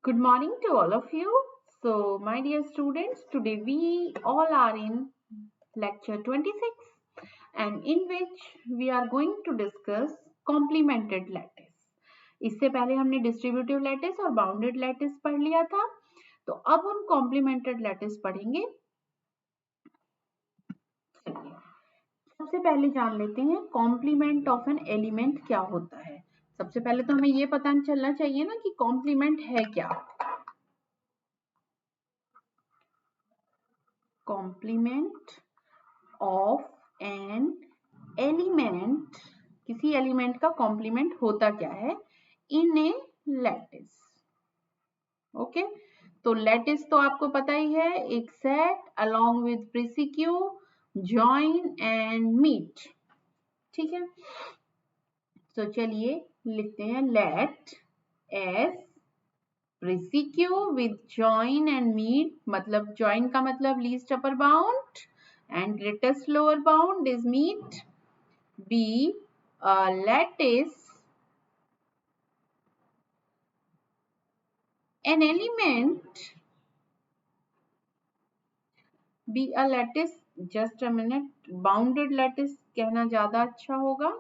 Good morning to all of you. So, my dear students, today we all are in lecture 26 and in which we are going to discuss complemented lattice. इससे पहले हमने distributive lattice और bounded lattice पढ़ लिया था, तो अब हम कॉम्प्लीमेंटेड लैटिस पढ़ेंगे। सबसे पहले जान लेते हैं कॉम्प्लीमेंट ऑफ एन एलिमेंट क्या होता है। सबसे पहले तो हमें ये पता चलना चाहिए ना कि कॉम्प्लीमेंट है क्या। कॉम्प्लीमेंट ऑफ एन एलिमेंट, किसी एलिमेंट का कॉम्प्लीमेंट होता क्या है इन ए लैटिस। ओके, तो लैटिस तो आपको पता ही है, एक सेट अलोंग विद प्रीसिक्यू, जॉइन एंड मीट। ठीक है, तो चलिए लिखते हैं लेट एस प्रीसिक्यू विद जॉइन एंड मीट, मतलब जॉइन का मतलब least upper bound and greatest lower bound is meet. B, a lattice, an element. B, a lattice, just a minute, bounded lattice कहना ज्यादा अच्छा होगा,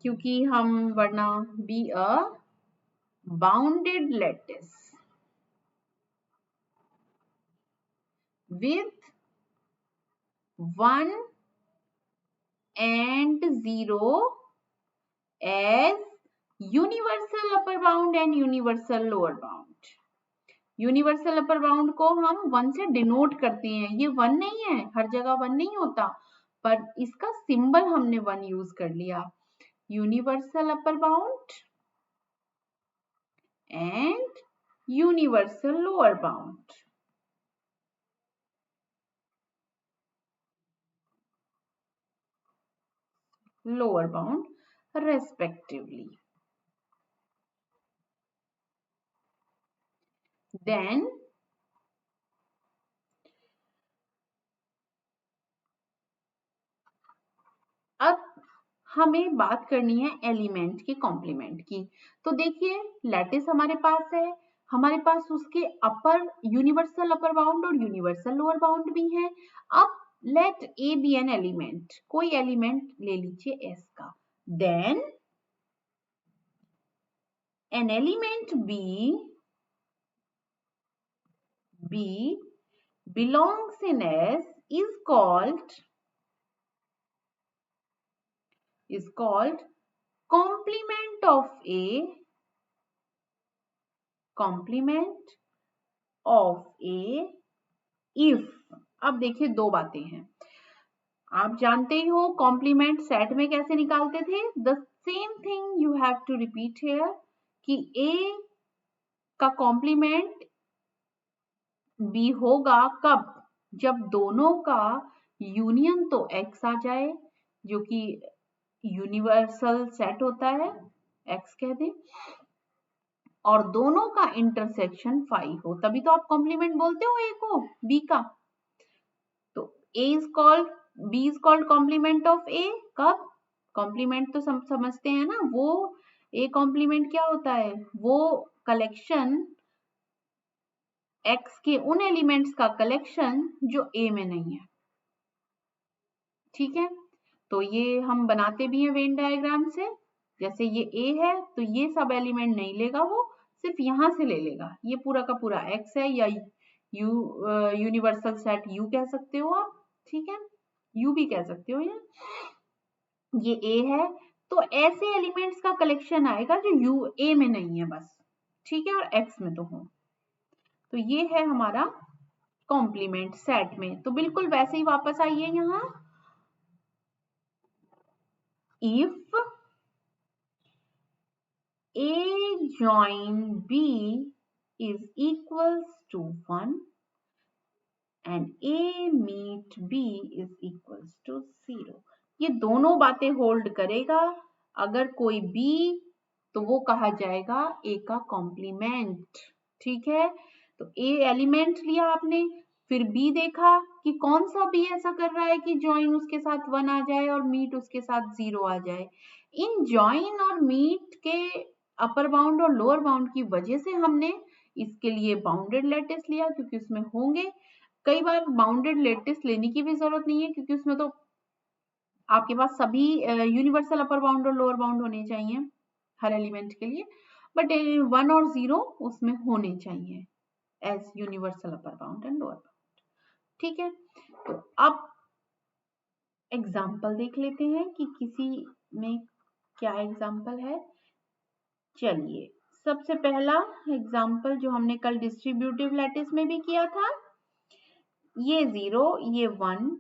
क्योंकि हम वरना be a bounded lattice with 1 and 0 as universal upper bound and universal lower bound. Universal upper bound को हम 1 से डिनोट करते हैं, ये 1 नहीं है, हर जगह 1 नहीं होता, पर इसका सिंबल हमने 1 यूज कर लिया। Universal upper bound and universal lower bound. Lower bound respectively. Then अब हमें बात करनी है एलिमेंट के कॉम्प्लीमेंट की। तो देखिए लैटिस हमारे पास है, हमारे पास उसके अपर यूनिवर्सल अपर बाउंड और यूनिवर्सल लोअर बाउंड भी है। अब let a be an element, कोई एलिमेंट ले लीजिए एस का, then an element B belongs in S is called complement of A, complement of A if। अब देखिए दो बातें हैं, आप जानते ही हो कॉम्प्लीमेंट सेट में कैसे निकालते थे। The same thing you have to repeat here कि A का कॉम्प्लीमेंट B होगा कब, जब दोनों का यूनियन तो X आ जाए, जो कि यूनिवर्सल सेट होता है, X कह दें, और दोनों का इंटरसेक्शन 5 हो, तभी तो आप कॉम्प्लीमेंट बोलते हो A को B का। तो A is called, B is called complement of A कब, कॉम्प्लीमेंट तो समझते हैं ना, वो A कॉम्प्लीमेंट क्या होता है, वो कलेक्शन X के उन एलिमेंट्स का कलेक्शन जो A में नहीं है। ठीक है, तो ये हम बनाते भी हैं वेन डायग्राम से, जैसे ये A है तो ये सब एलिमेंट नहीं लेगा, वो सिर्फ यहां से ले लेगा, ये पूरा का पूरा X है, या यूनिवर्सल सेट U कह सकते हो आप। ठीक है, U भी कह सकते हो, ये A है, तो ऐसे एलिमेंट्स का कलेक्शन आएगा जो U A में नहीं है बस। ठीक है, और X में तो हो, तो ये है हमारा कॉम्प्लीमेंट सेट में। तो बिल्कुल वैसे ही वापस आइए यहाँ, if A join B is equals to 1 and A meet B is equals to 0, ये दोनों बातें होल्ड करेगा। अगर कोई B तो वो कहा जाएगा A का कॉम्प्लीमेंट। ठीक है, तो A एलिमेंट लिया आपने, फिर B देखा कि कौन सा B ऐसा कर रहा है कि ज्वाइन उसके साथ 1 आ जाए और मीट उसके साथ 0 आ जाए। इन जॉइन और मीट के अपर बाउंड और लोअर बाउंड की वजह से हमने इसके लिए बाउंडेड लैटिस लिया, क्योंकि उसमें होंगे। कई बार बाउंडेड लैटिस लेने की भी जरूरत नहीं है, क्योंकि उसमें तो आपके पास सभी यूनिवर्सल अपर बाउंड और लोअर बाउंड होने चाहिए हर एलिमेंट के लिए, बट 1 और 0 उसमें होने चाहिए as universal upper bound and lower bound. ठीक है, तो अब एग्जाम्पल देख लेते हैं कि किसी में क्या एग्जाम्पल है। चलिए, सबसे पहला एग्जाम्पल जो हमने कल डिस्ट्रीब्यूटिव लैटिस में भी किया था, ये 0, ये 1,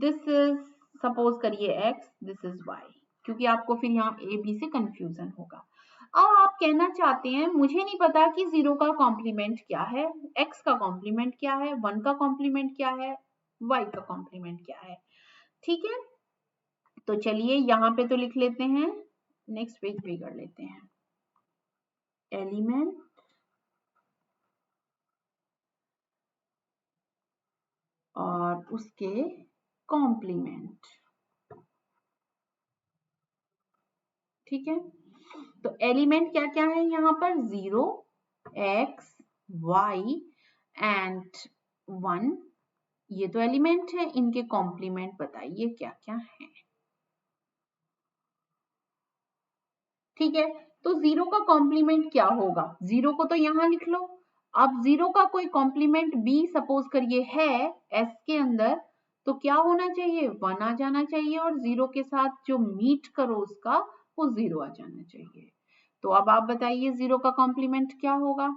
दिस इज सपोज करिए x, दिस इज y, क्योंकि आपको फिर यहाँ a b से कंफ्यूजन होगा। अब आप कहना चाहते हैं मुझे नहीं पता कि 0 का कॉम्प्लीमेंट क्या है, x का कॉम्प्लीमेंट क्या है, 1 का कॉम्प्लीमेंट क्या है, y का कॉम्प्लीमेंट क्या है। ठीक है, तो चलिए यहाँ पे तो लिख लेते हैं, नेक्स्ट पेज पे कर लेते हैं, एलिमेंट और उसके कॉम्प्लीमेंट। ठीक है, तो एलिमेंट क्या क्या है यहाँ पर, 0, x, y एंड 1, ये तो एलिमेंट है। इनके कॉम्प्लीमेंट बताइए क्या क्या है। ठीक है, तो 0 का कॉम्प्लीमेंट क्या होगा, 0 को तो यहाँ लिख लो। अब 0 का कोई कॉम्प्लीमेंट b सपोज करिए है s के अंदर, तो क्या होना चाहिए, 1 आ जाना चाहिए, और 0 के साथ जो मीट करो उसका वो 0 आ जाना चाहिए। तो अब आप बताइए 0 का कॉम्प्लीमेंट क्या होगा।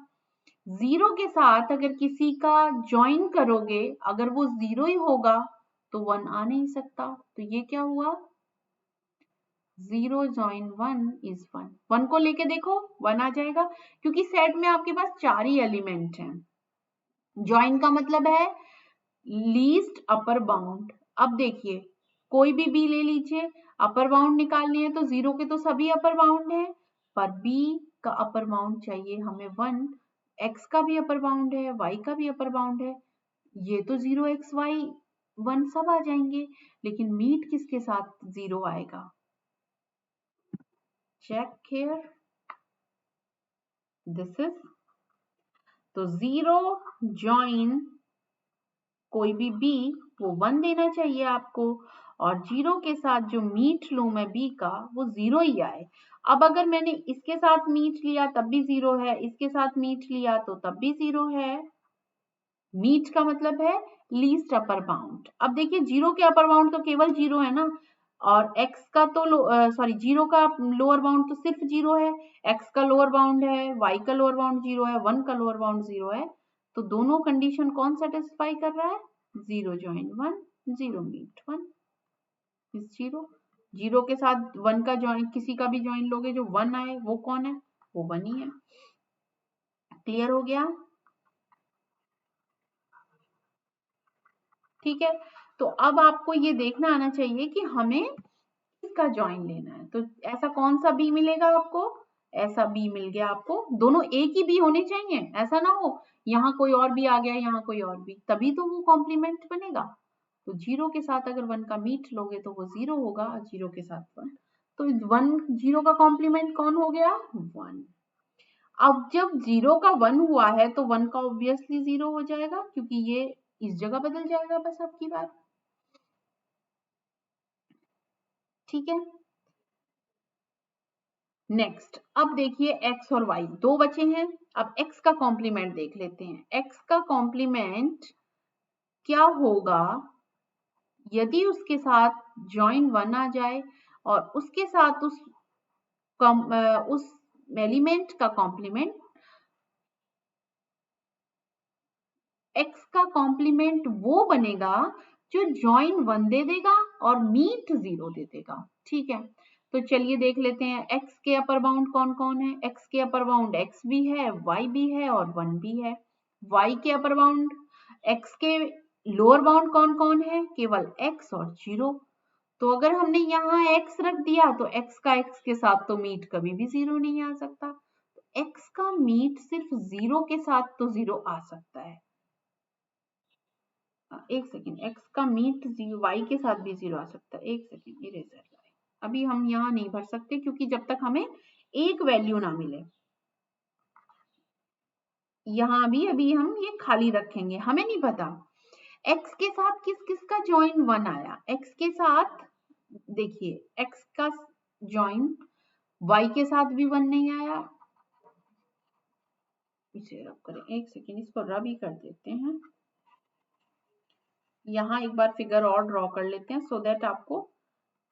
0 के साथ अगर किसी का ज्वाइन करोगे, अगर वो 0 ही होगा तो 1 आ नहीं सकता। तो ये क्या हुआ, 0 ज्वाइन 1 इज 1, 1 को लेके देखो 1 आ जाएगा, क्योंकि सेट में आपके पास 4 ही एलिमेंट हैं। ज्वाइन का मतलब है लीस्ट अपर बाउंड। अब देखिए कोई भी बी ले लीजिए, अपर बाउंड निकालनी है तो 0 के तो सभी अपर बाउंड है, पर बी का अपर बाउंड चाहिए हमें 1, एक्स का भी अपर बाउंड है, वाई का भी अपर बाउंड है, ये तो 0xy 1 सब आ जाएंगे, लेकिन मीट किसके साथ 0 आएगा, चेक हियर, दिस इज, तो 0 जॉइन कोई भी बी वो 1 देना चाहिए आपको, और 0 के साथ जो मीट लूं मैं बी का वो 0 ही आए। अब अगर मैंने इसके साथ मीट लिया तब भी 0 है, इसके साथ मीट लिया तो तब भी 0 है। मीट का मतलब है लीस्ट अपर बाउंड। अब देखिए 0 के अपर बाउंड तो केवल 0 है ना, और x का तो सॉरी 0 का लोअर बाउंड तो सिर्फ 0 है, x का लोअर बाउंड है, y का लोअर बाउंड 0 है, 1 का लोअर बाउंड 0 है, तो दोनों कंडीशन कौन सेटिस्फाई कर रहा है, 0 ज्वाइन 1, 0 मीट 1 इज 0। 0 के साथ 1 का ज्वाइन, किसी का भी ज्वाइन लोगे जो 1 आए वो कौन है, वो 1 ही है। क्लियर हो गया। ठीक है, तो अब आपको ये देखना आना चाहिए कि हमें इसका ज्वाइन लेना है, तो ऐसा कौन सा बी मिलेगा आपको, ऐसा बी मिल गया आपको, दोनों एक ही बी होने चाहिए, ऐसा ना हो यहाँ कोई और भी आ गया यहाँ कोई और भी, तभी तो वो कॉम्प्लीमेंट बनेगा। तो 0 के साथ अगर 1 का मीट लोगे तो वो 0 होगा, 0 के साथ 1, तो 1 0 का कॉम्प्लीमेंट कौन हो गया, 1। अब जब 0 का 1 हुआ है तो 1 का ऑब्वियसली 0 हो जाएगा, क्योंकि ये इस जगह बदल जाएगा बस आपकी बात। ठीक है, नेक्स्ट अब देखिए x और y दो बचे हैं। अब x का कॉम्प्लीमेंट देख लेते हैं, x का कॉम्प्लीमेंट क्या होगा, यदि उसके साथ ज्वाइन 1 आ जाए और उसके साथ उस एलिमेंट का कॉम्प्लीमेंट, x का कॉम्प्लीमेंट वो बनेगा जो ज्वाइन 1 दे देगा और मीट 0 दे देगा। ठीक है, तो चलिए देख लेते हैं x के अपर बाउंड कौन कौन है। x के अपर बाउंड x भी है, y भी है और 1 भी है। y के अपर बाउंड, x के लोअर बाउंड कौन कौन है, केवल x और 0। तो अगर हमने यहाँ x रख दिया तो x का x के साथ तो मीट कभी भी 0 नहीं आ सकता, तो x का मीट सिर्फ 0 के साथ तो 0 आ सकता है। एक सेकेंड, x का मीट y के साथ भी 0 आ सकता है, एक सेकेंड इरेजर लाए। अभी हम यहाँ नहीं भर सकते क्योंकि जब तक हमें एक वैल्यू ना मिले, यहाँ भी अभी हम ये खाली रखेंगे, हमें नहीं पता x के साथ किस किस का जॉइन 1 आया। x के साथ देखिए x का जॉइन y के साथ भी 1 नहीं आया। इसे रब करें, एक सेकेंड, इसको रब ही कर देते हैं। यहाँ एक बार फिगर और ड्रॉ कर लेते हैं सो दैट आपको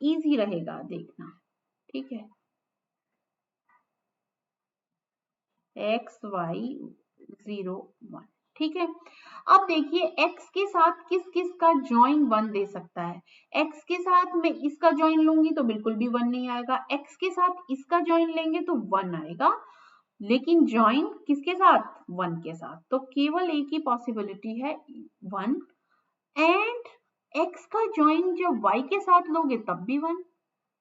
इजी रहेगा देखना, ठीक है। x y 0 1, ठीक है। अब देखिए x के साथ किस किस का जॉइन 1 दे सकता है। x के साथ मैं इसका जॉइन लूंगी तो बिल्कुल भी 1 नहीं आएगा, x के साथ इसका जॉइन लेंगे तो 1 आएगा, लेकिन जॉइन किसके साथ, 1 के साथ, तो केवल एक ही पॉसिबिलिटी है 1। एंड x का जॉइन जब y के साथ लोगे तब भी 1,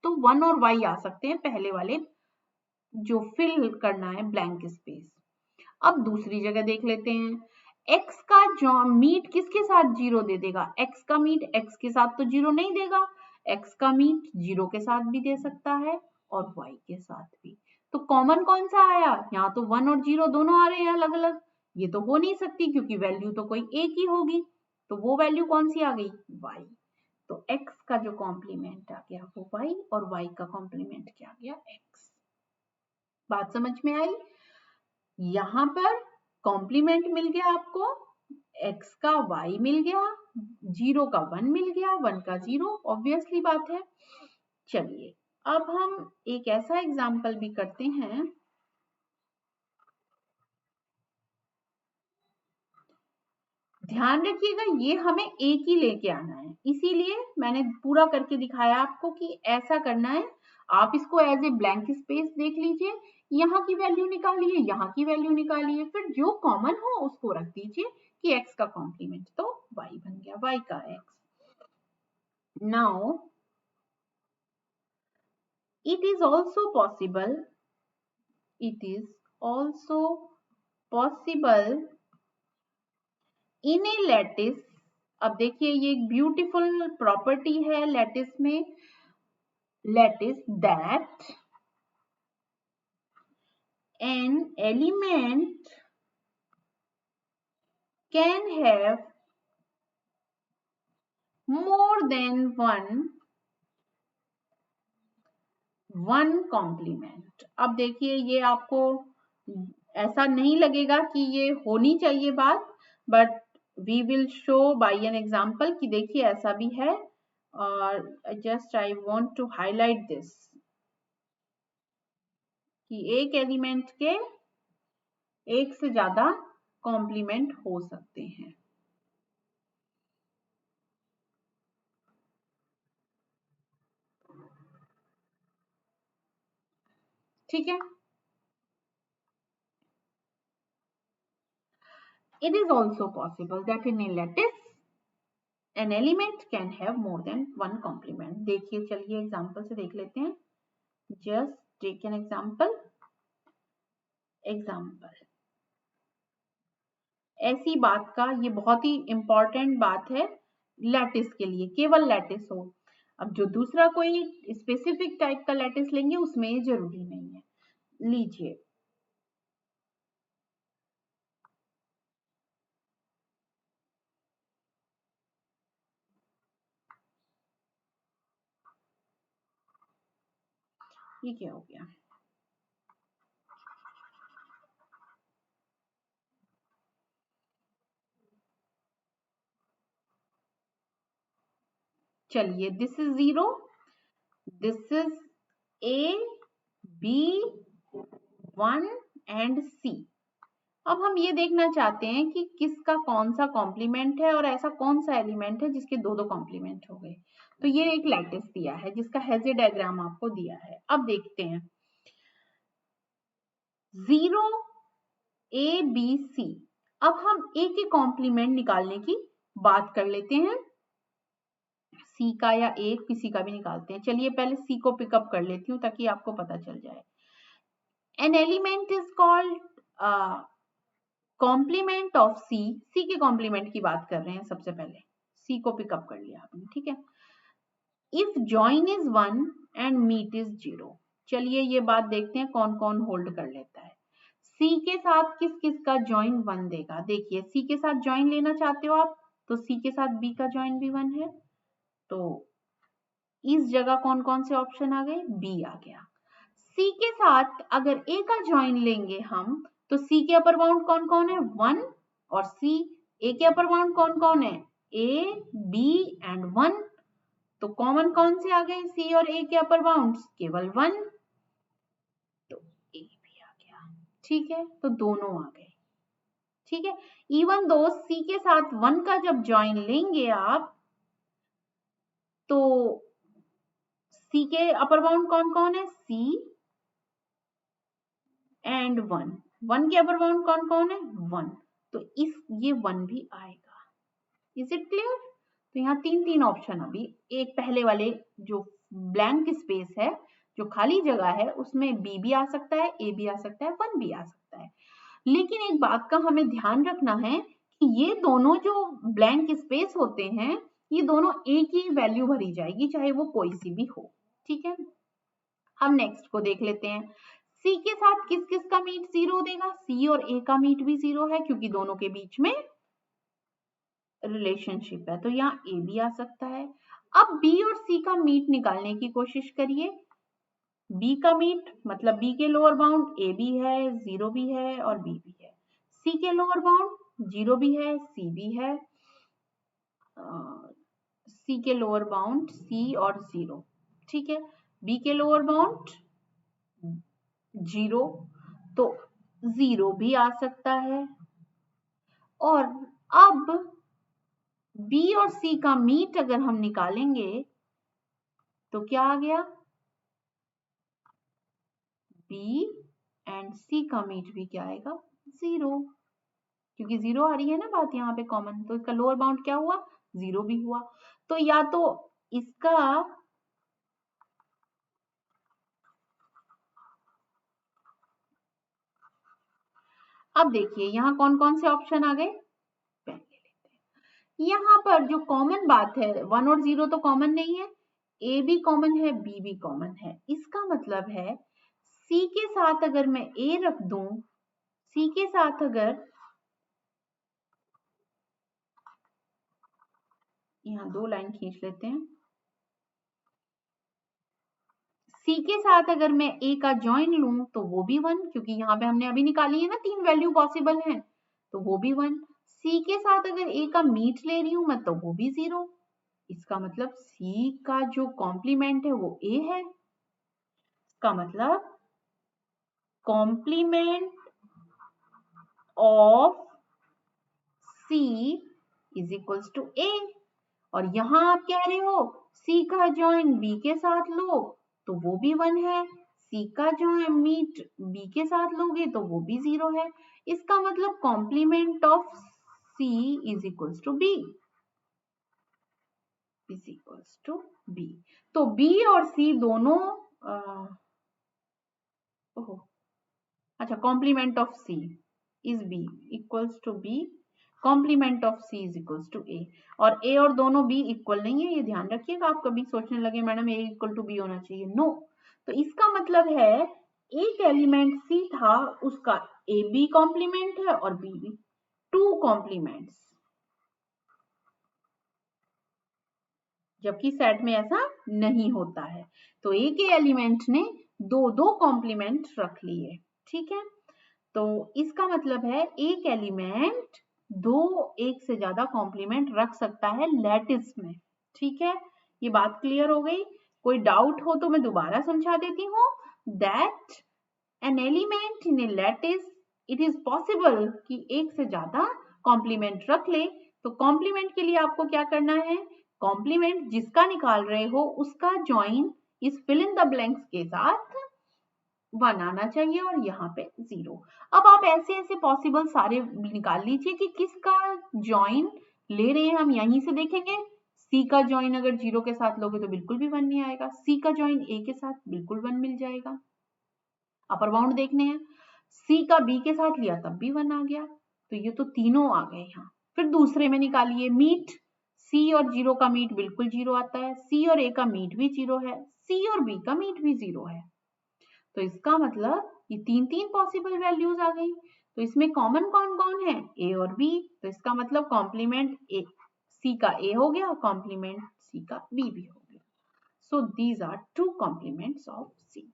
तो 1 और y आ सकते हैं पहले वाले जो फिल करना है ब्लैंक स्पेस। अब दूसरी जगह देख लेते हैं। x का मीट किसके साथ 0 दे देगा, x का मीट x के साथ तो 0 नहीं देगा, x का मीट 0 के साथ भी दे सकता है और y के साथ भी। तो कॉमन कौन सा आया, यहाँ तो 1 और 0 दोनों आ रहे हैं अलग अलग, ये तो हो नहीं सकती क्योंकि वैल्यू तो कोई एक ही होगी, तो वो वैल्यू कौन सी आ गई, y। तो x का जो कॉम्प्लीमेंट आ गया वो y और y का कॉम्प्लीमेंट क्या आ गया, x। बात समझ में आई। यहाँ पर कॉम्प्लीमेंट मिल गया आपको, x का y मिल गया, 0 का 1 मिल गया, 1 का 0, ऑब्वियसली बात है। चलिए अब हम एक ऐसा एग्जाम्पल भी करते हैं। ध्यान रखिएगा ये हमें एक ही लेके आना है, इसीलिए मैंने पूरा करके दिखाया आपको कि ऐसा करना है। आप इसको एज ए ब्लैंक स्पेस देख लीजिए, यहाँ की वैल्यू निकालिए, यहाँ की वैल्यू निकालिए, फिर जो कॉमन हो उसको रख दीजिए कि x का कॉम्प्लीमेंट तो y बन गया, y का x। Now it is also possible in a lattice। अब देखिए ये एक ब्यूटीफुल प्रॉपर्टी है लैटिस में, lattice that an element can have more than one complement। अब देखिए ये आपको ऐसा नहीं लगेगा कि ये होनी चाहिए बात, but we will show by an example कि देखिए ऐसा भी है। और just I want to highlight this कि एक एलिमेंट के एक से ज्यादा कॉम्प्लीमेंट हो सकते हैं, ठीक है। It is also possible that in a lattice an element can have more than one complement। देखिए चलिए एग्जाम्पल से देख लेते हैं, just take an example। ऐसी बात का ये बहुत ही इंपॉर्टेंट बात है लैटिस के लिए, केवल लैटिस हो। अब जो दूसरा कोई स्पेसिफिक टाइप का लैटिस लेंगे उसमें ये जरूरी नहीं है। लीजिए ये क्या हो गया, चलिए this is 0, this is A B 1 and C। अब हम ये देखना चाहते हैं कि किसका कौन सा कॉम्प्लीमेंट है और ऐसा कौन सा एलिमेंट है जिसके दो दो कॉम्प्लीमेंट हो गए। तो ये एक लैटिस दिया है जिसका हेजे डायग्राम आपको दिया है। अब देखते हैं 0 A B C। अब हम A के कॉम्प्लीमेंट निकालने की बात कर लेते हैं, C का या A किसी का भी निकालते हैं। चलिए पहले C को पिकअप कर लेती हूँ ताकि आपको पता चल जाए। An element is called complement of C। C के कॉम्प्लीमेंट की बात कर रहे हैं, सबसे पहले C को पिकअप कर लिया आपने, ठीक है। If join is 1 and meet is 0। चलिए ये बात देखते हैं कौन कौन होल्ड कर लेता है। सी के साथ किस किस का ज्वाइन 1 देगा। देखिए सी के साथ ज्वाइन लेना चाहते हो आप, तो सी के साथ बी का ज्वाइन भी 1 है, तो इस जगह कौन कौन से ऑप्शन आ गए, बी आ गया। सी के साथ अगर ए का ज्वाइन लेंगे हम, तो सी के अपर बाउंड कौन कौन है, 1 और सी। ए के अपर बाउंड कौन कौन है, ए बी एंड 1, तो कॉमन कौन से आ गए, सी और ए के अपर बाउंड्स केवल 1, तो ए भी आ गया। ठीक है, तो दोनों आ गए। ठीक है, इवन दो सी के साथ 1 का जब ज्वाइन लेंगे आप, तो सी के अपर बाउंड कौन कौन है, सी एंड 1, 1 के अपर बाउंड कौन कौन है, 1, तो ये 1 भी आएगा। Is it clear. तो यहाँ तीन तीन ऑप्शन, अभी एक पहले वाले जो ब्लैंक स्पेस है, जो खाली जगह है, उसमें बी भी आ सकता है, ए भी आ सकता है, 1 भी आ सकता है। लेकिन एक बात का हमें ध्यान रखना है कि ये दोनों जो ब्लैंक स्पेस होते हैं, ये दोनों एक ही वैल्यू भरी जाएगी, चाहे वो कोई सी भी हो। ठीक है, हम नेक्स्ट को देख लेते हैं। सी के साथ किस किस का मीट 0 देगा, सी और ए का मीट भी 0 है, क्योंकि दोनों के बीच में रिलेशनशिप है, तो यहाँ ए भी आ सकता है। अब बी और सी का मीट निकालने की कोशिश करिए। बी का मीट मतलब बी के लोअर बाउंड ए भी है, 0 भी है और बी भी है। सी के लोअर बाउंड 0 भी है, सी भी है। सी के लोअर बाउंड सी और 0, ठीक है। बी के लोअर बाउंड 0, तो 0 भी आ सकता है। और अब बी और सी का मीट अगर हम निकालेंगे तो क्या आ गया, बी एंड सी का मीट भी क्या आएगा, 0, क्योंकि 0 आ रही है ना बात यहाँ पे कॉमन, तो इसका लोअर बाउंड क्या हुआ, 0 भी हुआ। तो या तो इसका अब देखिए यहाँ कौन कौन से ऑप्शन आ गए, यहाँ पर जो कॉमन बात है, 1 और 0 तो कॉमन नहीं है, ए भी कॉमन है, बी भी कॉमन है। इसका मतलब है सी के साथ अगर मैं ए रख दूं, सी के साथ अगर यहाँ 2 लाइन खींच लेते हैं, सी के साथ अगर मैं ए का ज्वाइन लूं तो वो भी 1, क्योंकि यहाँ पे हमने अभी निकाली है ना 3 वैल्यू पॉसिबल है, तो वो भी 1। सी के साथ अगर ए का मीट ले रही हूं मैं, तो वो भी 0। इसका मतलब सी का जो कॉम्प्लीमेंट है वो ए है। इसका मतलब complement of C is equals to A. और यहां आप कह रहे हो सी का ज्वाइन बी के साथ लो तो वो भी 1 है, सी का ज्वाइन मीट बी के साथ लोगे तो वो भी 0 है। इसका मतलब complement of C is equals to B, is equals to B. तो बी और सी दोनों अच्छा, complement of C is B equals to B, complement of C is equals to A. और ए और दोनों बी इक्वल नहीं है, ये ध्यान रखिएगा। आप कभी सोचने लगे madam A equal to B होना चाहिए, नो। तो इसका मतलब है एक एलिमेंट सी था, उसका ए बी कॉम्प्लीमेंट है और बी भी, 2 कॉम्प्लीमेंट्स, जबकि सेट में ऐसा नहीं होता है। तो एक ही एलिमेंट ने दो दो कॉम्प्लीमेंट रख लिए, ठीक है। तो इसका मतलब है एक एलिमेंट दो एक से ज्यादा कॉम्प्लीमेंट रख सकता है लैटिस में, ठीक है। ये बात क्लियर हो गई। कोई डाउट हो तो मैं दोबारा समझा देती हूँ। That an element in a lattice, it is possible कि एक से ज्यादा कॉम्प्लीमेंट रख ले। तो कॉम्प्लीमेंट के लिए आपको क्या करना है, कॉम्प्लीमेंट जिसका निकाल रहे हो उसका ज्वाइन इस फिल इन द ब्लैंक्स के साथ 1 आना चाहिए और यहाँ पे 0। अब आप ऐसे ऐसे पॉसिबल सारे निकाल लीजिए कि किसका ज्वाइन ले रहे हैं। हम यहीं से देखेंगे, सी का ज्वाइन अगर 0 के साथ लोगे तो बिल्कुल भी 1 नहीं आएगा, सी का ज्वाइन ए के साथ बिल्कुल 1 मिल जाएगा। अपर बाउंड देखने हैं, सी का बी के साथ लिया तब भी 1 आ गया, तो ये तो तीनों आ गए यहाँ। फिर दूसरे में निकालिए मीट, सी और 0 का मीट बिल्कुल 0 आता है, सी और ए का मीट भी 0 है, सी और बी का मीट भी 0 है। तो इसका मतलब ये तीन पॉसिबल वैल्यूज आ गई। तो इसमें कॉमन कौन कौन है, ए और बी। तो इसका मतलब कॉम्प्लीमेंट ए सी का ए हो गया, कॉम्प्लीमेंट सी का बी भी हो गया। So these are two complements of C.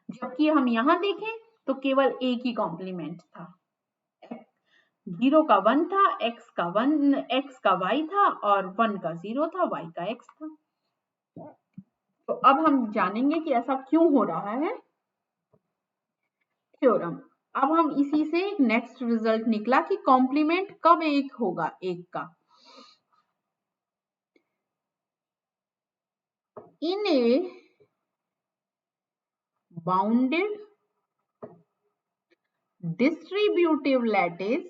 जबकि हम यहां देखें तो केवल ए की कॉम्प्लीमेंट था, 0 का 1 था, x का 1, x का y था और 1 का 0 था, y का x था। तो अब हम जानेंगे कि ऐसा क्यों हो रहा है। थ्योरम। अब हम इसी से एक नेक्स्ट रिजल्ट निकला कि कॉम्प्लीमेंट कब एक होगा एक का। इन ए बाउंडेड डिस्ट्रीब्यूटिव लैटिस,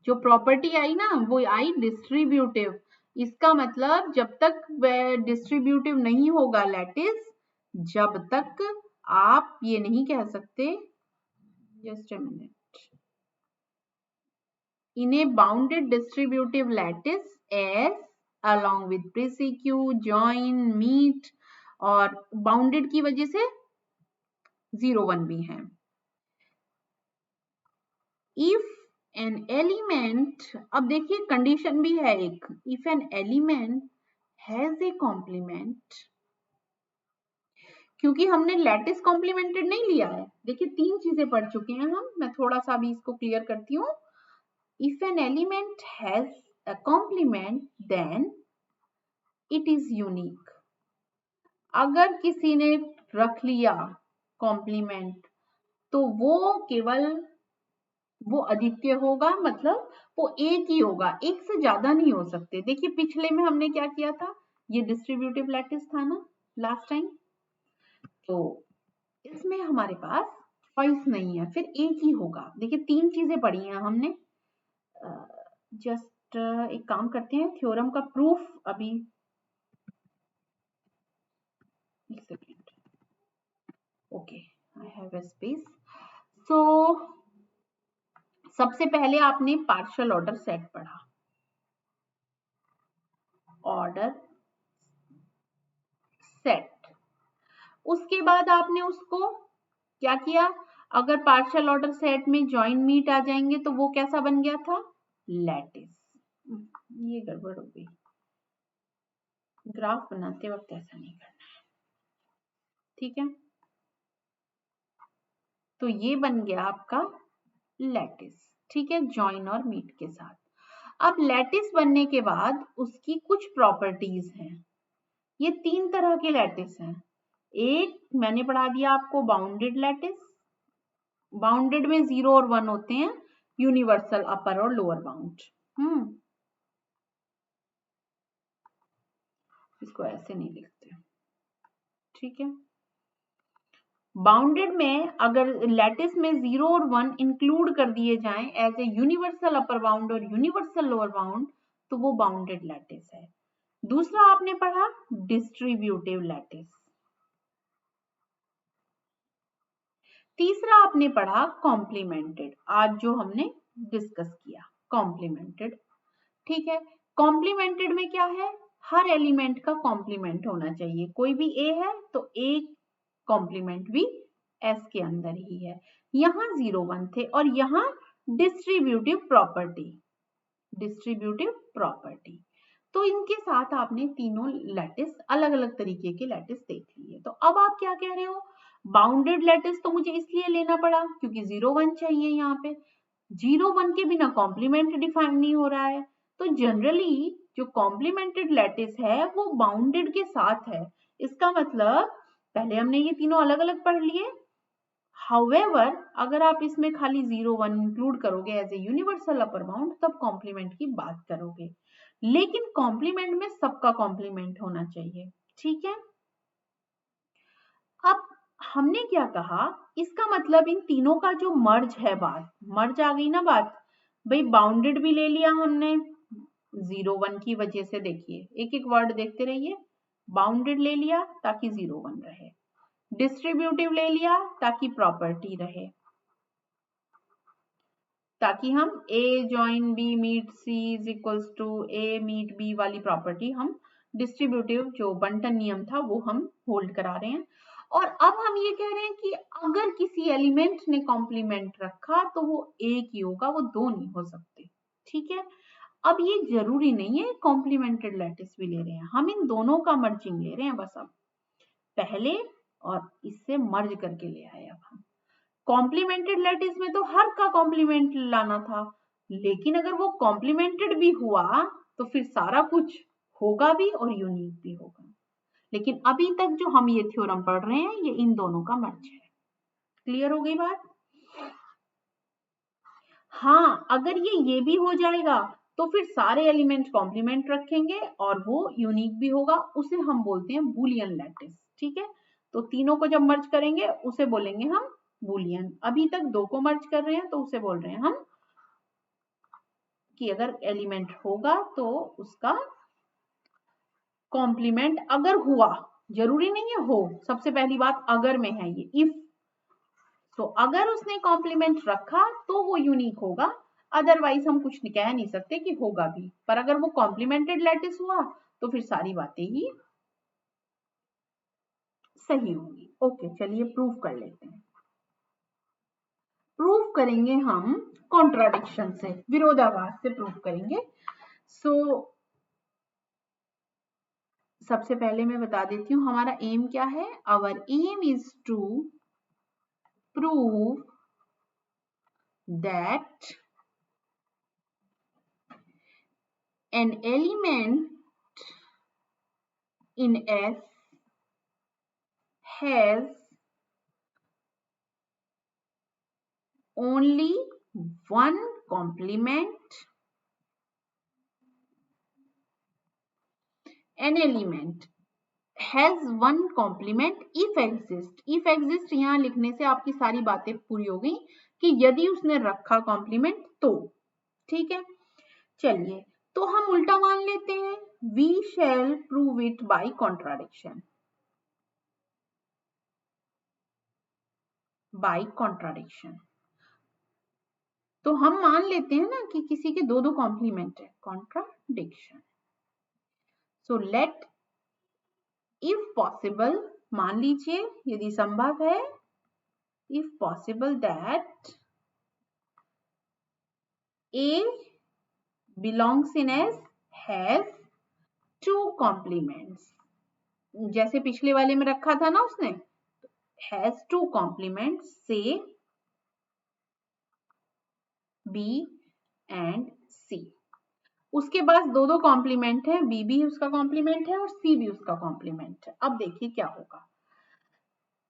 जो प्रॉपर्टी आई ना वो आई डिस्ट्रीब्यूटिव। इसका मतलब जब तक वह डिस्ट्रीब्यूटिव नहीं होगा लैटिस, जब तक आप ये नहीं कह सकते, just a minute, in a bounded distributive lattice S along with pre-CQ, join, meet और bounded की वजह से 0, 1 भी है। If an element, अब देखिए कंडीशन भी है एक, if an element has a complement, क्योंकि हमने लैटिस कॉम्प्लीमेंटेड नहीं लिया है। देखिए 3 चीजें पढ़ चुके हैं हम, मैं थोड़ा सा भी इसको क्लियर करती हूँ। If an element has a complement, then it is unique. अगर किसी ने रख लिया कॉम्प्लीमेंट तो वो केवल वो अद्वितीय होगा, मतलब वो एक ही होगा, एक से ज्यादा नहीं हो सकते। देखिए पिछले में हमने क्या किया था, ये डिस्ट्रीब्यूटिव लैटिस था ना लास्ट टाइम, तो इसमें हमारे पास चॉइस नहीं है, फिर एक ही होगा। देखिए 3 चीजें पढ़ी हैं हमने। जस्ट एक काम करते हैं, थ्योरम का प्रूफ अभी, एक second, okay I have a space. So सबसे पहले आपने पार्शियल ऑर्डर सेट पढ़ा, ऑर्डर सेट। उसके बाद आपने उसको क्या किया, अगर पार्शियल ऑर्डर सेट में जॉइन मीट आ जाएंगे तो वो कैसा बन गया था, लैटिस। ये गड़बड़ हो गई, ग्राफ बनाते वक्त ऐसा नहीं करना है, ठीक है। तो ये बन गया आपका लैटिस, ठीक है, जॉइन और मीट के साथ। अब लैटिस बनने के बाद उसकी कुछ प्रॉपर्टीज हैं। ये 3 तरह के लैटिस हैं। एक मैंने पढ़ा दिया आपको बाउंडेड लैटिस, बाउंडेड में 0 और 1 होते हैं, यूनिवर्सल अपर और लोअर बाउंड। इसको ऐसे नहीं लिखते, ठीक है। बाउंडेड में अगर लैटिस में 0 और 1 इंक्लूड कर दिए जाएं as a universal upper bound और यूनिवर्सल लोअर बाउंड, तो वो बाउंडेड लैटिस है। दूसरा आपने पढ़ा डिस्ट्रीब्यूटिव लैटिस। तीसरा आपने पढ़ा कॉम्प्लीमेंटेड, आज जो हमने डिस्कस किया कॉम्प्लीमेंटेड, ठीक है। कॉम्प्लीमेंटेड में क्या है, हर एलिमेंट का कॉम्प्लीमेंट होना चाहिए। कोई भी ए है तो एक कॉम्प्लीमेंट भी एस के अंदर ही है। यहाँ 0, 1 थे और यहाँ डिस्ट्रीब्यूटिव प्रॉपर्टी, डिस्ट्रीब्यूटिव प्रॉपर्टी। तो इनके साथ आपने तीनों लैटिस, अलग अलग तरीके के लैटिस देख लिए। तो अब आप क्या कह रहे हो, बाउंडेड लैटिस तो मुझे इसलिए लेना पड़ा क्योंकि 0, 1 चाहिए। यहाँ पे 0, 1 के बिना कॉम्प्लीमेंट डिफाइन नहीं हो रहा है। तो जनरली जो कॉम्प्लीमेंटेड लैटिस है वो बाउंडेड के साथ है। इसका मतलब पहले हमने ये तीनों अलग अलग पढ़ लिए। हाउएवर अगर आप इसमें खाली 0, 1 इंक्लूड करोगे as a universal upper bound, तब कॉम्प्लीमेंट की बात करोगे। लेकिन कॉम्प्लीमेंट में सबका कॉम्प्लीमेंट होना चाहिए, ठीक है। अब हमने क्या कहा, इसका मतलब इन तीनों का जो मर्ज है, बात मर्ज आ गई ना बात। भाई बाउंडेड भी ले लिया हमने 0, 1 की वजह से, देखिए एक एक वर्ड देखते रहिए। बाउंडेड ले लिया ताकि 0, 1 रहे, डिस्ट्रीब्यूटिव ले लिया ताकि प्रॉपर्टी रहे, ताकि हम A join B meet C is equals to A meet B वाली प्रॉपर्टी हम डिस्ट्रीब्यूटिव जो बंटन नियम था वो हम होल्ड करा रहे हैं। और अब हम ये कह रहे हैं कि अगर किसी एलिमेंट ने कॉम्प्लीमेंट रखा तो वो एक ही होगा, वो दो नहीं हो सकते। ठीक है, अब ये जरूरी नहीं है कॉम्प्लीमेंटेड लैटिस भी ले रहे हैं, हम इन दोनों का मर्जिंग ले रहे हैं बस। अब पहले और इससे मर्ज करके ले आए। अब हम कॉम्प्लीमेंटेड लैटिस में तो हर का कॉम्प्लीमेंट लाना था, लेकिन अगर वो कॉम्प्लीमेंटेड भी हुआ तो फिर सारा कुछ होगा भी और यूनिक भी होगा। लेकिन अभी तक जो हम ये थ्योरम पढ़ रहे हैं ये इन दोनों का मर्ज है। क्लियर हो गई बात? हाँ, अगर ये भी हो जाएगा तो फिर सारे एलिमेंट कॉम्प्लीमेंट रखेंगे और वो यूनिक भी होगा, उसे हम बोलते हैं बूलियन लैटिस। ठीक है, तो तीनों को जब मर्ज करेंगे उसे बोलेंगे हम बूलियन। अभी तक दो को मर्ज कर रहे हैं तो उसे बोल रहे हैं हम कि अगर एलिमेंट होगा तो उसका कॉम्प्लीमेंट अगर हुआ, जरूरी नहीं है हो, सबसे पहली बात अगर में है ये, इफ। तो अगर उसने कॉम्प्लीमेंट रखा तो वो यूनिक होगा, अदरवाइज हम कुछ कह नहीं सकते कि होगा भी। पर अगर वो कॉम्प्लीमेंटेड लैटिस हुआ तो फिर सारी बातें ही सही होंगी। ओके, चलिए प्रूफ कर लेते हैं। प्रूफ करेंगे हम कॉन्ट्राडिक्शन से, विरोधाभास से प्रूफ करेंगे। सो सबसे पहले मैं बता देती हूँ हमारा एम क्या है। Our aim is to prove that an element in S has only one complement. An element has one complement if exist. If exist यहां लिखने से आपकी सारी बातें पूरी हो गई कि यदि उसने रखा कॉम्प्लीमेंट तो। ठीक है, चलिए तो हम उल्टा मान लेते हैं, we shall prove it by contradiction. by contradiction तो हम मान लेते हैं ना कि किसी के दो दो कॉम्प्लीमेंट है, contradiction. So let if possible, मान लीजिए यदि संभव है, if possible that A belongs in S has two complements, जैसे पिछले वाले में रखा था ना उसने, हैज टू कॉम्प्लीमेंट्स से बी एंड सी। उसके पास दो दो कॉम्प्लीमेंट है, बी भी उसका कॉम्प्लीमेंट है और सी भी उसका कॉम्प्लीमेंट है। अब देखिए क्या होगा,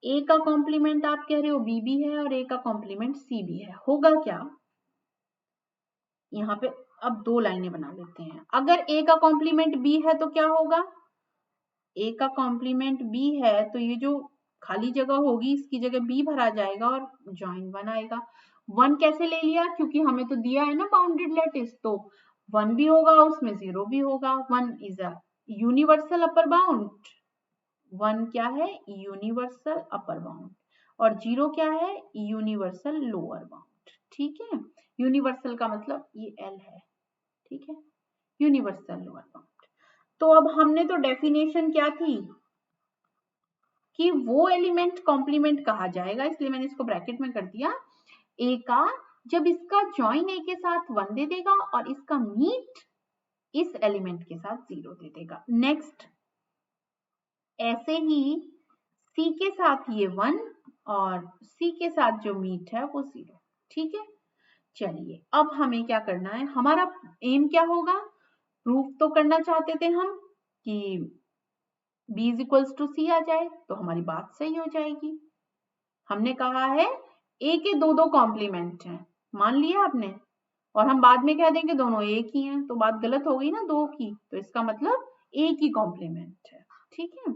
ए का कॉम्प्लीमेंट आप कह रहे हो बी भी है और ए का कॉम्प्लीमेंट सी भी है, होगा क्या? यहाँ पे अब दो लाइनें बना लेते हैं। अगर ए का कॉम्प्लीमेंट बी है तो क्या होगा, ए का कॉम्प्लीमेंट बी है तो ये जो खाली जगह होगी इसकी जगह बी भरा जाएगा और जॉइन वन आएगा। वन कैसे ले लिया, क्योंकि हमें तो दिया है ना बाउंडेड लैटिस, तो वन भी होगा उसमें जीरो भी होगा। One is a universal upper bound, one क्या है, यूनिवर्सल अपर बाउंड, और जीरो क्या है, यूनिवर्सल लोअर बाउंड। ठीक है, यूनिवर्सल का मतलब ये एल है। ठीक है, यूनिवर्सल लोअर बाउंड। तो अब हमने तो डेफिनेशन क्या थी कि वो एलिमेंट कॉम्प्लीमेंट कहा जाएगा, इसलिए मैंने इसको ब्रैकेट में कर दिया, ए का जब इसका जॉइन ए के साथ वन दे देगा और इसका मीट इस एलिमेंट के साथ जीरो दे देगा। नेक्स्ट ऐसे ही सी के साथ ये वन और सी के साथ जो मीट है वो जीरो। ठीक है, चलिए अब हमें क्या करना है, हमारा एम क्या होगा, प्रूफ तो करना चाहते थे हम कि B इज इक्वल्स टू सी आ जाए, तो हमारी बात सही हो जाएगी। हमने कहा है ए के दो दो कॉम्प्लीमेंट हैं, मान लिया आपने, और हम बाद में कह देंगे दोनों एक ही हैं, तो बात गलत हो गई ना दो की, तो इसका मतलब एक ही कॉम्प्लीमेंट है। ठीक है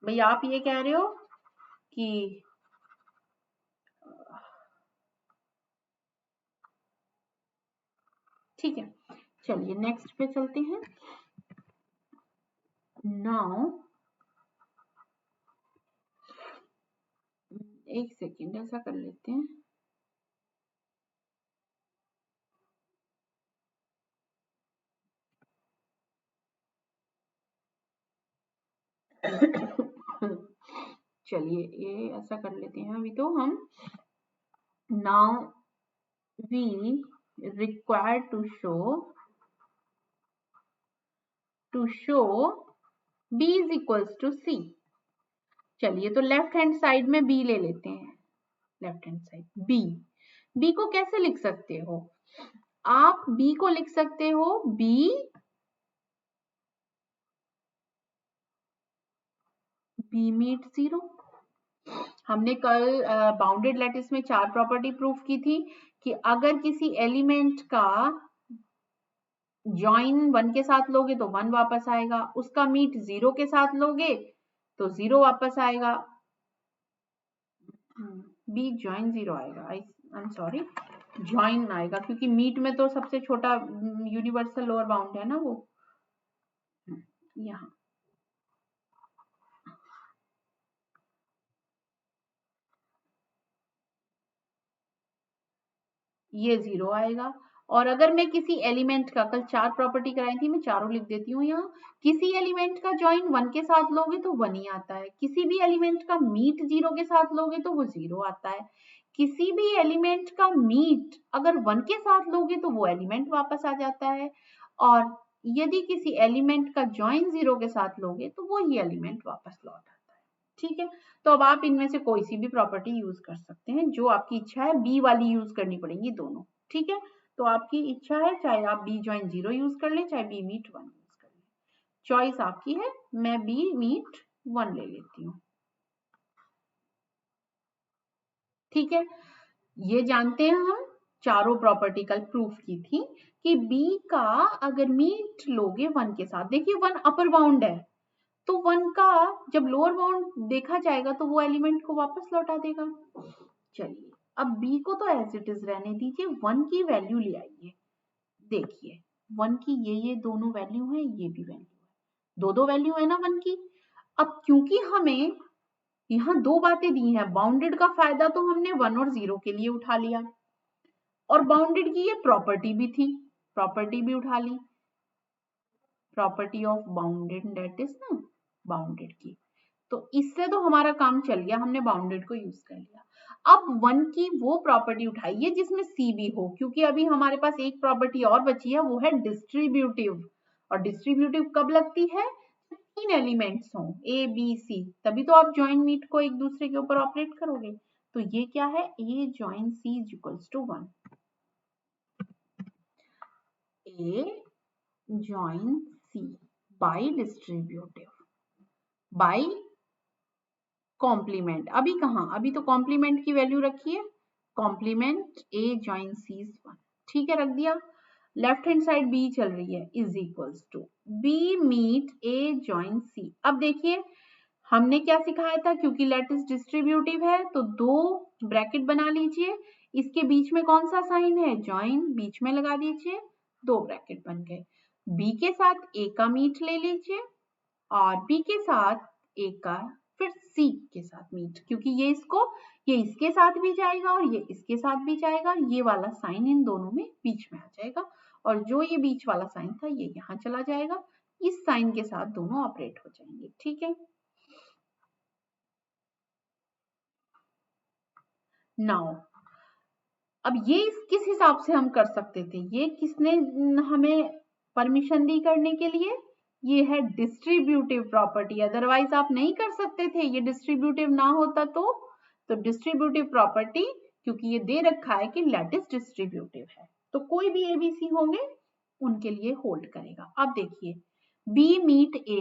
भैया, आप ये कह रहे हो कि ठीक है, चलिए नेक्स्ट पे चलते हैं। नाउ एक सेकेंड ऐसा कर लेते हैं, चलिए ये ऐसा कर लेते हैं अभी तो हम। Now we require to show b is equals to c। चलिए तो लेफ्ट हैंड साइड में b ले लेते हैं। लेफ्ट हैंड साइड b को कैसे लिख सकते हो आप? b को लिख सकते हो b मीट 0। हमने कल बाउंडेड लैटिस में 4 प्रॉपर्टी प्रूफ की थी कि अगर किसी एलिमेंट का ज्वाइन 1 के साथ लोगे तो 1 वापस आएगा, उसका मीट 0 के साथ लोगे तो 0 वापस आएगा। बी ज्वाइन 0 आएगा, आई एम सॉरी, ज्वाइन आएगा क्योंकि मीट में तो सबसे छोटा यूनिवर्सल लोअर बाउंड है ना वो। यहाँ ये 0 आएगा। और अगर मैं किसी एलिमेंट का, कल 4 प्रॉपर्टी कराई थी, मैं चारों लिख देती हूँ यहाँ। किसी एलिमेंट का ज्वाइन 1 के साथ लोगे तो 1 ही आता है, किसी भी एलिमेंट का मीट 0 के साथ लोगे तो वो 0 आता है, किसी भी एलिमेंट का मीट अगर 1 के साथ लोगे तो वो एलिमेंट वापस आ जाता है, और यदि किसी एलिमेंट का ज्वाइन 0 के साथ लोगे तो वो ही एलिमेंट वापस लौट आता है। ठीक है, तो अब आप इनमें से कोई सी भी प्रॉपर्टी यूज कर सकते हैं, जो आपकी इच्छा है। बी वाली यूज करनी पड़ेंगी दोनों। ठीक है, तो आपकी इच्छा है, चाहे आप बी ज्वाइन 0 यूज कर लें, चाहे बी मीट 1 यूज कर लें, चॉइस आपकी है। मैं बी मीट 1 ले लेती हूँ। ठीक है, ये जानते हैं हम, चारों प्रॉपर्टी कल प्रूफ की थी कि बी का अगर मीट लोगे 1 के साथ, देखिए 1 अपर बाउंड है, तो 1 का जब लोअर बाउंड देखा जाएगा तो वो एलिमेंट को वापस लौटा देगा। चलिए अब b को तो एज इट इज रहने दीजिए, 1 की वैल्यू ले आइए। देखिए 1 की ये दोनों वैल्यू है, ये भी वैल्यू है, दो वैल्यू है ना 1 की। अब क्योंकि हमें यहाँ दो बातें दी हैं, बाउंडेड का फायदा तो हमने 1 और 0 के लिए उठा लिया, और बाउंडेड की ये प्रॉपर्टी भी थी, प्रॉपर्टी भी उठा ली, property of bounded that is ना बाउंडेड की। तो इससे तो हमारा काम चल गया, हमने बाउंडेड को यूज कर लिया। अब 1 की वो प्रॉपर्टी उठाइए जिसमें सी भी हो, क्योंकि अभी हमारे पास एक प्रॉपर्टी और बची है, वो है डिस्ट्रीब्यूटिव। और डिस्ट्रीब्यूटिव कब लगती है? 3 एलिमेंट्स हों, ए बी सी, तभी तो आप ज्वाइन मीट को एक दूसरे के ऊपर ऑपरेट करोगे। तो ये क्या है? A join C is equals to 1। A join C by distributive by complement. अभी कहाँ, अभी तो कॉम्प्लीमेंट की वैल्यू रखी है, complement A join C is 1। ठीक है, रख दिया। लेफ्ट हैंड साइड बी चल रही है, is equals to B meet A join C. अब देखिए हमने क्या सिखाया था, क्योंकि लैटिस डिस्ट्रीब्यूटिव है तो दो ब्रैकेट बना लीजिए, इसके बीच में कौन सा साइन है? ज्वाइन, बीच में लगा दीजिए, दो ब्रैकेट बन गए। बी के साथ ए का मीट ले लीजिए, और बी के साथ ए का, फिर सी के साथ मीट, क्योंकि ये इसके साथ भी जाएगा और ये इसके साथ भी जाएगा, ये वाला साइन इन दोनों में बीच में आ जाएगा, और जो ये बीच वाला साइन था ये यहाँ चला जाएगा, इस साइन के साथ दोनों ऑपरेट हो जाएंगे। ठीक है, नाउ अब ये किस हिसाब से हम कर सकते थे? ये किसने हमें परमिशन दी करने के लिए? ये है डिस्ट्रीब्यूटिव प्रॉपर्टी, अदरवाइज आप नहीं कर सकते थे। ये डिस्ट्रीब्यूटिव ना होता तो डिस्ट्रीब्यूटिव प्रॉपर्टी, क्योंकि ये दे रखा है कि लैटिस डिस्ट्रीब्यूटिव है, तो कोई भी एबीसी होंगे उनके लिए होल्ड करेगा। अब देखिए बी मीट ए,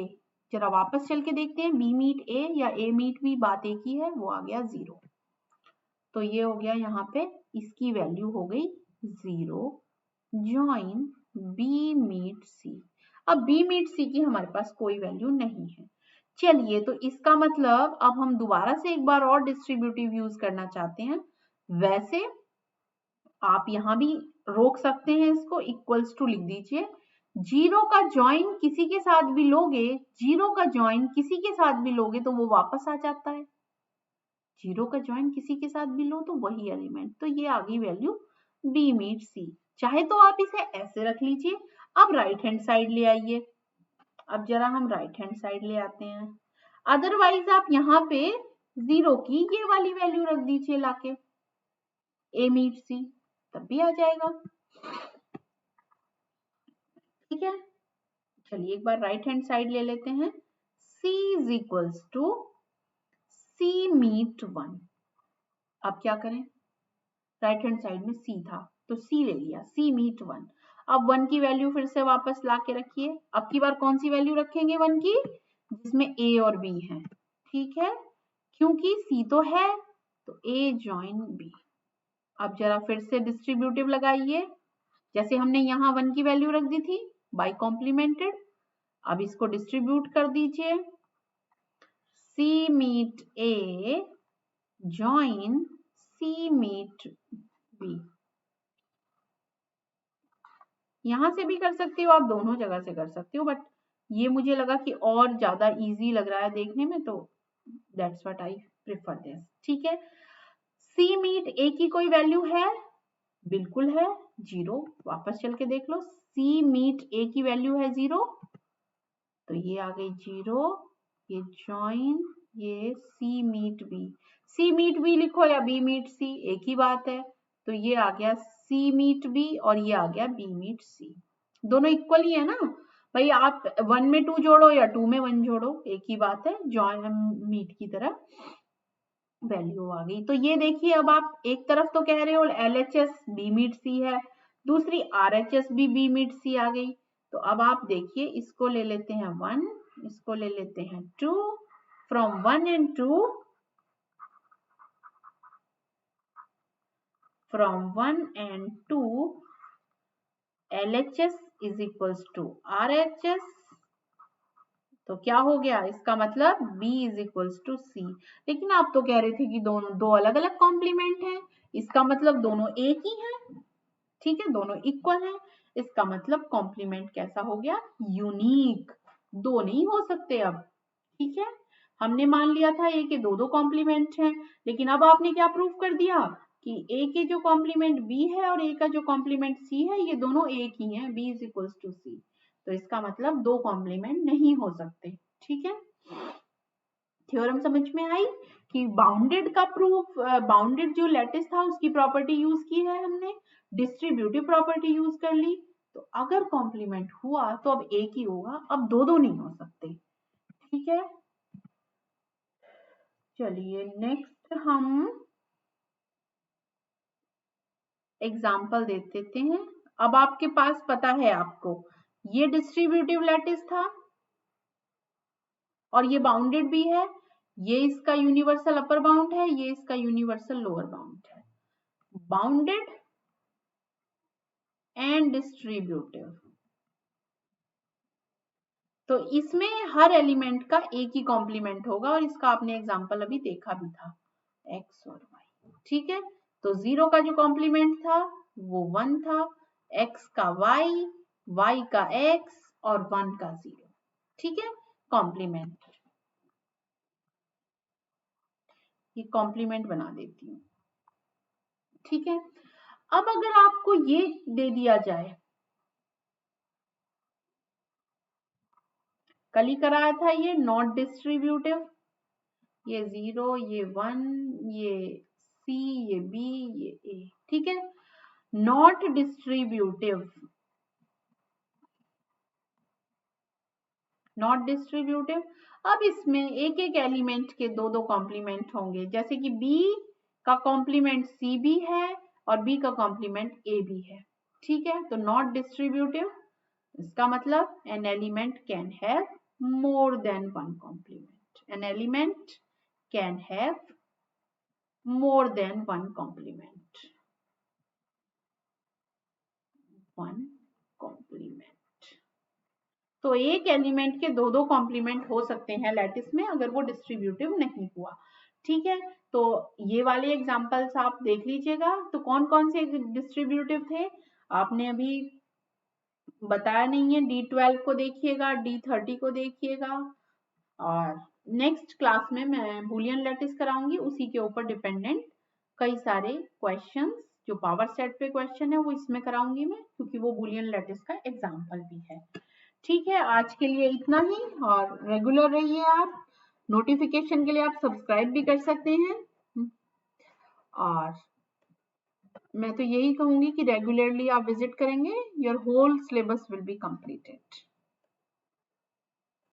जरा वापस चल के देखते हैं, बी मीट ए या ए मीट बी, बात एक ही है, वो आ गया 0। तो ये हो गया यहाँ पे, इसकी वैल्यू हो गई 0 ज्वाइन बी मीट सी। अब बी मीट सी की हमारे पास कोई वैल्यू नहीं है। चलिए तो इसका मतलब अब हम दोबारा से एक बार और डिस्ट्रीब्यूटिव यूज करना चाहते हैं। वैसे आप यहां भी रोक सकते हैं, इसको इक्वल्स टू लिख दीजिए। 0 का ज्वाइन किसी के साथ भी लोगे, 0 का ज्वाइन किसी के साथ भी लोगे तो वो वापस आ जाता है। 0 का ज्वाइन किसी के साथ भी लो तो वही एलिमेंट, तो ये आ गई वैल्यू बी मीट सी। चाहे तो आप इसे ऐसे रख लीजिए। अब राइट हैंड साइड ले आइए, अब जरा हम राइट हैंड साइड ले आते हैं। अदरवाइज आप यहाँ पे 0 की ये वाली वैल्यू रख दीजिए लाके, A मीट C, तब भी आ जाएगा। ठीक है, चलिए एक बार राइट हैंड साइड ले लेते हैं। C is equals to C meet 1। अब क्या करें, राइट हैंड साइड में C था तो C ले लिया, C मीट 1। अब 1 की वैल्यू फिर से वापस ला के रखिए। अब की बार कौन सी वैल्यू रखेंगे 1 की, जिसमें A और B है। ठीक है, क्योंकि C तो है तो A जॉइन B। अब जरा फिर से डिस्ट्रीब्यूटिव लगाइए, जैसे हमने यहाँ 1 की वैल्यू रख दी थी बाय कॉम्प्लीमेंटेड। अब इसको डिस्ट्रीब्यूट कर दीजिए, C meet A join C meet B। यहां से भी कर सकती हो आप, दोनों जगह से कर सकते हो, बट ये मुझे लगा कि और ज्यादा इजी लग रहा है देखने में, तो that's what I prefer this. ठीक है, C मीट A की कोई वैल्यू है, बिल्कुल है, 0। वापस चल के देख लो, C मीट A की वैल्यू है 0, तो ये आ गई 0, ये जॉइन ये C meet B। C meet B लिखो या B मीट C, एक ही बात है। तो ये आ गया C मीट B और ये आ गया B मीट C। दोनों इक्वल ही है ना भाई, आप 1 में 2 जोड़ो या 2 में 1 जोड़ो, एक ही बात है, जॉइन मीट की तरह वैल्यू आ गई। तो ये देखिए, अब आप एक तरफ तो कह रहे हो LHS B मीट C है, दूसरी RHS भी B मीट C आ गई। तो अब आप देखिए, इसको ले लेते हैं 1, इसको ले लेते हैं 2, from 1 and 2, from 1 and 2 LHS is equals to RHS। तो क्या हो गया, इसका मतलब B is equals to C। लेकिन आप तो कह रहे थे कि दोनों दो अलग अलग कॉम्प्लीमेंट हैं, इसका मतलब दोनों एक ही हैं। ठीक है, दोनों इक्वल हैं, इसका मतलब कॉम्प्लीमेंट कैसा हो गया, यूनिक। दो नहीं हो सकते अब। ठीक है, हमने मान लिया था ए के दो दो कॉम्प्लीमेंट हैं, लेकिन अब आपने क्या प्रूव कर दिया कि ए के जो कॉम्प्लीमेंट बी है और ए का जो कॉम्प्लीमेंट सी है, ये दोनों एक ही हैं, बी इज इक्वल्स टू सी। तो इसका मतलब दो कॉम्प्लीमेंट नहीं हो सकते। ठीक है, थ्योरम समझ में आई कि बाउंडेड का प्रूफ, बाउंडेड जो लैटिस था उसकी प्रॉपर्टी यूज की है हमने, डिस्ट्रीब्यूटिव प्रॉपर्टी यूज कर ली। तो अगर कॉम्प्लीमेंट हुआ तो अब एक ही होगा, अब दो दो नहीं हो सकते। ठीक है, चलिए नेक्स्ट हम एग्जाम्पल दे देते हैं। अब आपके पास पता है, आपको ये डिस्ट्रीब्यूटिव लैटिस था और ये बाउंडेड भी है, ये इसका यूनिवर्सल अपर बाउंड है, ये इसका यूनिवर्सल लोअर बाउंड है। बाउंडेड एंड डिस्ट्रीब्यूटिव, तो इसमें हर एलिमेंट का एक ही कॉम्प्लीमेंट होगा, और इसका आपने एग्जाम्पल अभी देखा भी था, x और y। ठीक है, तो 0 का जो कॉम्प्लीमेंट था वो 1 था, x का y, y का x और 1 का 0। ठीक है, कॉम्प्लीमेंट, ये कॉम्प्लीमेंट बना देती हूँ। ठीक है, अब अगर आपको ये दे दिया जाए, कल ही कराया था ये नॉट डिस्ट्रीब्यूटिव, ये 0, ये 1, ये C, ये B, ये A। ठीक है, नॉट डिस्ट्रीब्यूटिव, नॉट डिस्ट्रीब्यूटिव। अब इसमें एक एक एलिमेंट के दो दो कॉम्प्लीमेंट होंगे, जैसे कि B का कॉम्प्लीमेंट C भी है और B का कॉम्प्लीमेंट A भी है। ठीक है, तो नॉट डिस्ट्रीब्यूटिव, इसका मतलब an element can have more than one complement, an element can have more than one complement, one complement। तो एक एलिमेंट के दो दो कॉम्प्लीमेंट हो सकते हैं लैटिस में, अगर वो डिस्ट्रीब्यूटिव नहीं हुआ। ठीक है, तो ये वाले एग्जांपल्स आप देख लीजिएगा। तो कौन कौन से डिस्ट्रीब्यूटिव थे आपने अभी बताया नहीं है, D12 को देखिएगा, D30 को देखिएगा, और नेक्स्ट क्लास में मैं बूलियन लैटिस कराऊंगी, उसी के ऊपर डिपेंडेंट कई सारे क्वेश्चंस, जो पावर सेट पे क्वेश्चन है वो इसमें कराऊंगी मैं, क्योंकि वो बूलियन लैटिस का एग्जांपल भी है। ठीक है, आज के लिए इतना ही, और रेगुलर रहिए आप। नोटिफिकेशन के लिए आप सब्सक्राइब भी कर सकते हैं। और मैं तो यही कहूंगी कि रेगुलरली आप विजिट करेंगे, your whole syllabus will be completed.